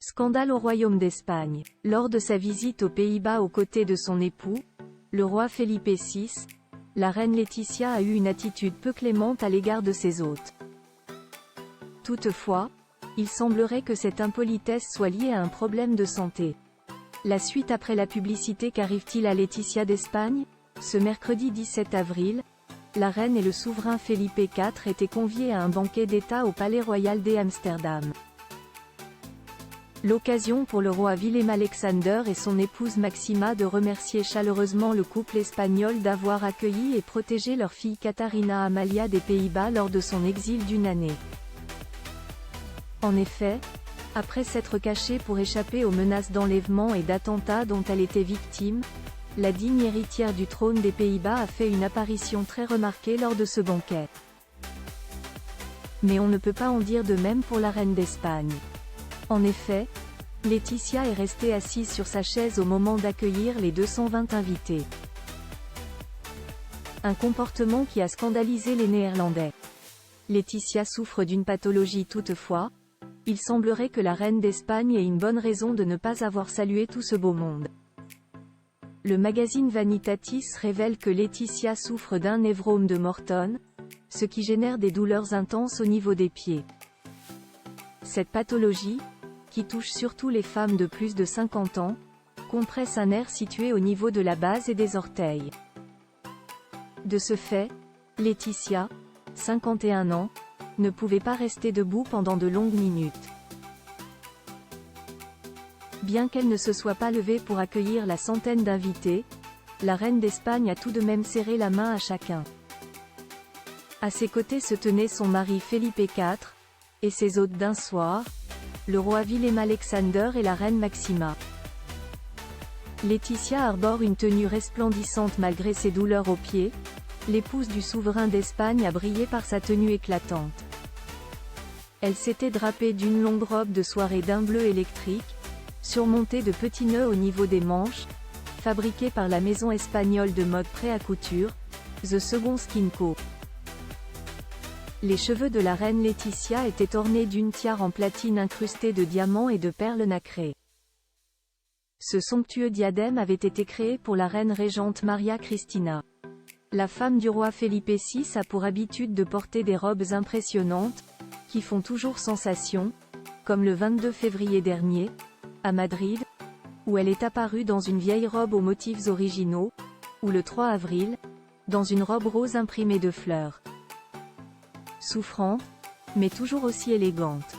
Scandale au royaume d'Espagne. Lors de sa visite aux Pays-Bas aux côtés de son époux, le roi Felipe VI, la reine Laetitia a eu une attitude peu clémente à l'égard de ses hôtes. Toutefois, il semblerait que cette impolitesse soit liée à un problème de santé. La suite après la publicité qu'arrive-t-il à Laetitia d'Espagne? Ce mercredi 17 avril, la reine et le souverain Felipe IV étaient conviés à un banquet d'État au Palais Royal d'Amsterdam. L'occasion pour le roi Willem-Alexander et son épouse Maxima de remercier chaleureusement le couple espagnol d'avoir accueilli et protégé leur fille Katharina Amalia des Pays-Bas lors de son exil d'une année. En effet, après s'être cachée pour échapper aux menaces d'enlèvement et d'attentats dont elle était victime, la digne héritière du trône des Pays-Bas a fait une apparition très remarquée lors de ce banquet. Mais on ne peut pas en dire de même pour la reine d'Espagne. En effet, Laetitia est restée assise sur sa chaise au moment d'accueillir les 220 invités. Un comportement qui a scandalisé les Néerlandais. Laetitia souffre d'une pathologie toutefois. Il semblerait que la reine d'Espagne ait une bonne raison de ne pas avoir salué tout ce beau monde. Le magazine Vanitatis révèle que Laetitia souffre d'un névrome de Morton, ce qui génère des douleurs intenses au niveau des pieds. Cette pathologie, qui touche surtout les femmes de plus de 50 ans, compresse un nerf situé au niveau de la base et des orteils. De ce fait, Laetitia, 51 ans, ne pouvait pas rester debout pendant de longues minutes. Bien qu'elle ne se soit pas levée pour accueillir la centaine d'invités, la reine d'Espagne a tout de même serré la main à chacun. À ses côtés se tenait son mari Felipe IV, et ses hôtes d'un soir, le roi Willem-Alexander et la reine Maxima. Laetitia arbore une tenue resplendissante malgré ses douleurs aux pieds. L'épouse du souverain d'Espagne a brillé par sa tenue éclatante. Elle s'était drapée d'une longue robe de soirée d'un bleu électrique, surmontée de petits nœuds au niveau des manches, fabriquée par la maison espagnole de mode prêt à couture, The Second Skin Co. Les cheveux de la reine Laetitia étaient ornés d'une tiare en platine incrustée de diamants et de perles nacrées. Ce somptueux diadème avait été créé pour la reine régente Maria Cristina. La femme du roi Felipe VI a pour habitude de porter des robes impressionnantes, qui font toujours sensation, comme le 22 février dernier, à Madrid, où elle est apparue dans une vieille robe aux motifs originaux, ou le 3 avril, dans une robe rose imprimée de fleurs. Souffrante, mais toujours aussi élégante.